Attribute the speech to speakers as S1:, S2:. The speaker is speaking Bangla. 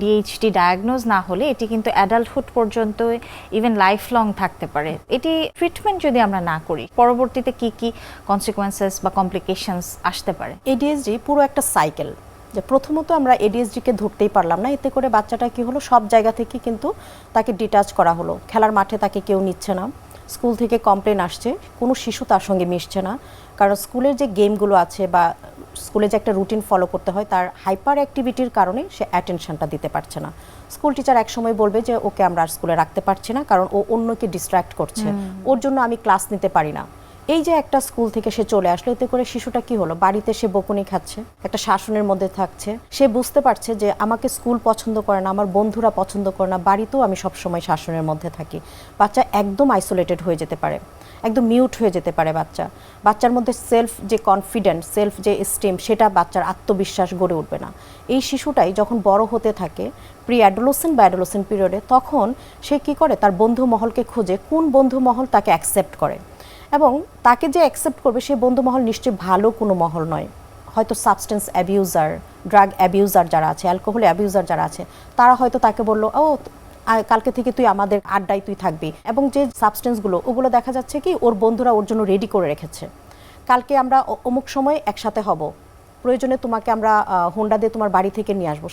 S1: ডিএইচডি ডায়াগনোজ না হলে এটি কিন্তু অ্যাডাল্টহুড পর্যন্ত ইভেন লাইফ লং থাকতে পারে। এটি ট্রিটমেন্ট যদি আমরা না করি পরবর্তীতে কি কি কনসিকোয়েন্সেস বা কমপ্লিকেশনস আসতে পারে?
S2: এডিএসডি পুরো একটা সাইকেল, যে প্রথমত আমরা এডিএসডিকে ধরতেই পারলাম না, এতে করে বাচ্চাটা কি হলো, সব জায়গা থেকে কিন্তু তাকে ডিটাচ করা হলো। খেলার মাঠে তাকে কেউ নিচ্ছে না, স্কুল থেকে কমপ্লেন আসছে, কোনো শিশু তার সঙ্গে মিশছে না, কারণ স্কুলের যে গেমগুলো আছে বা স্কুলে যে একটা রুটিন ফলো করতে হয় তার হাইপার অ্যাক্টিভিটির কারণে সে অ্যাটেনশনটা দিতে পারছে না। স্কুল টিচার এক সময় বলবে যে ওকে আমরা আর স্কুলে রাখতে পারছি না, কারণ ও অন্যকে ডিস্ট্র্যাক্ট করছে, ওর জন্য আমি ক্লাস নিতে পারি না। এই যে একটা স্কুল থেকে সে চলে আসলো, এতে করে শিশুটা কি হলো, বাড়িতে সে বকুনি খাচ্ছে, একটা শাসনের মধ্যে থাকছে। সে বুঝতে পারছে যে আমাকে স্কুল পছন্দ করে না, আমার বন্ধুরা পছন্দ করে না, বাড়িতেও আমি সবসময় শাসনের মধ্যে থাকি। বাচ্চা একদম আইসোলেটেড হয়ে যেতে পারে, একদম মিউট হয়ে যেতে পারে। বাচ্চার মধ্যে সেলফ যে কনফিডেন্স, সেলফ যে এস্টিম, সেটা বাচ্চার আত্মবিশ্বাস গড়ে উঠবে না। এই শিশুটাই যখন বড় হতে থাকে প্রি অ্যাডোলেসেন্ট বা অ্যাডোলেসেন্ট পিরিয়ডে, তখন সে কি করে, তার বন্ধু মহলকে খোঁজে, কোন বন্ধু মহল তাকে অ্যাকসেপ্ট করে, এবং তাকে যে অ্যাকসেপ্ট করবে সেই বন্ধু মহল নিশ্চয়ই ভালো কোনো মহল নয়। হয়তো সাবস্টেন্স অ্যাবিউজার, ড্রাগ অ্যাবিউজার যারা আছে, অ্যালকোহল অ্যাবিউজার যারা আছে, তারা হয়তো তাকে বললো, ও কালকে থেকে তুই আমাদের আড্ডায় তুই থাকবি। এবং যে সাবস্টেন্সগুলো, ওগুলো দেখা যাচ্ছে কি ওর বন্ধুরা ওর জন্য রেডি করে রেখেছে, কালকে আমরা অমুক সময় একসাথে হব, প্রয়োজনে তোমাকে আমরা হোন্ডা দিয়ে তোমার বাড়ি থেকে নিয়ে আসবো।